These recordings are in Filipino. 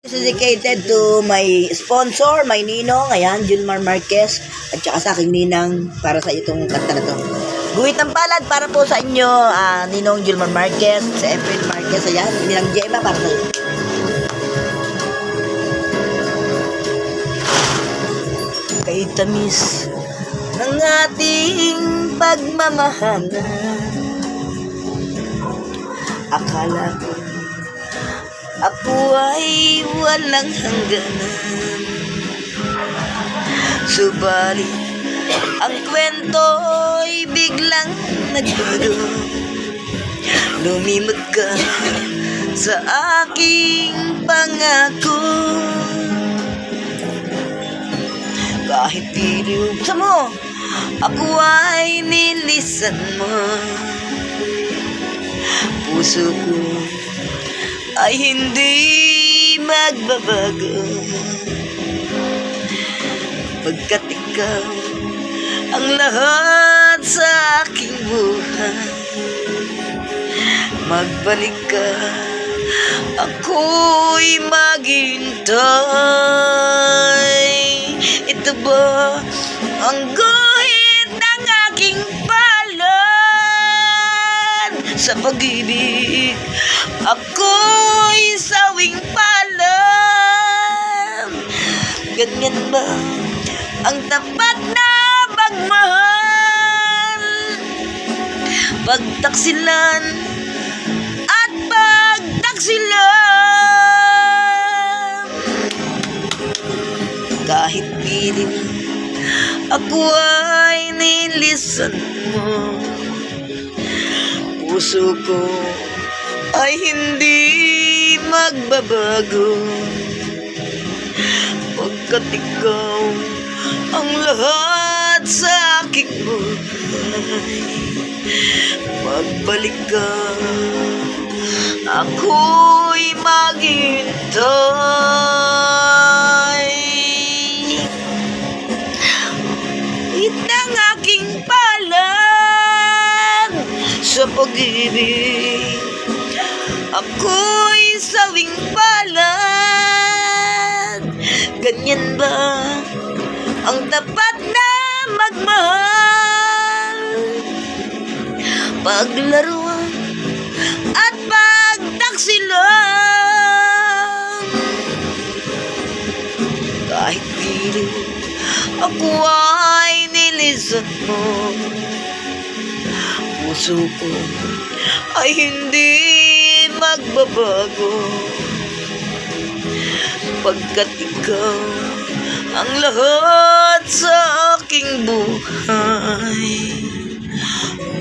This is dedicated to my sponsor, my ninong, ayan, Julmar Marquez, at saka sa aking ninang para sa itong kanta na to. Guhit ng palad para po sa inyo, ninong Julmar Marquez, sa April Marquez, ayan, ninang Gemma para sa iyo. Kay tamis ng ating pagmamahalan, akala ko ako ay walang hangganan. Subalit ang kwento'y biglang nagbago. Lumimot ka sa aking pangako. Kahit piliw sa mo, ako ay nilisan mo. Puso ko ay hindi magbabago, pagkat ikaw ang lahat sa aking buhay. Magbalik ka, ako'y maghintay. Ito ba ang guhit ng aking palad? Sa pag-ibig ako'y sawing palad. Ganyan ba ang tapat na pagmahal? Pagtaksilan at pagtaksilan. Kahit piling ako ay nilisan mo, puso ko ay hindi magbabago, pagkat ikaw ang lahat sa aking buhay. Magbalik ka, ako'y maghintay. Itang aking palad sa pag-ibig, ako'y sawing palad. Ganyan ba ang tapat na magmahal? Paglaruan at pagtaksilan. Kahit piling ako ay nilisan mo, puso ko ay hindi magbabago, pagkat ikaw ang lahat sa aking buhay.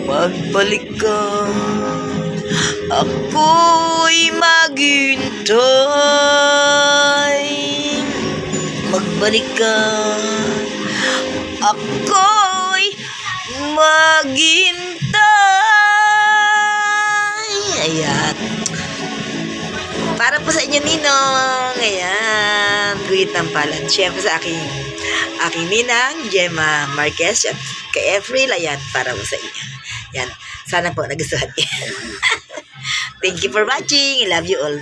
Magbalik ka, ako'y maghintay. Magbalik ka, ako'y maghintay. Ayan. Para po sa inyo, ninong. Ayan. Guhit ng palad. Siyempre sa aking ninang, Gemma Marquez. At kay April, ayan. Para po sa inyo. Ayan. Sana po nagustuhan niyo. Thank you for watching. I love you all.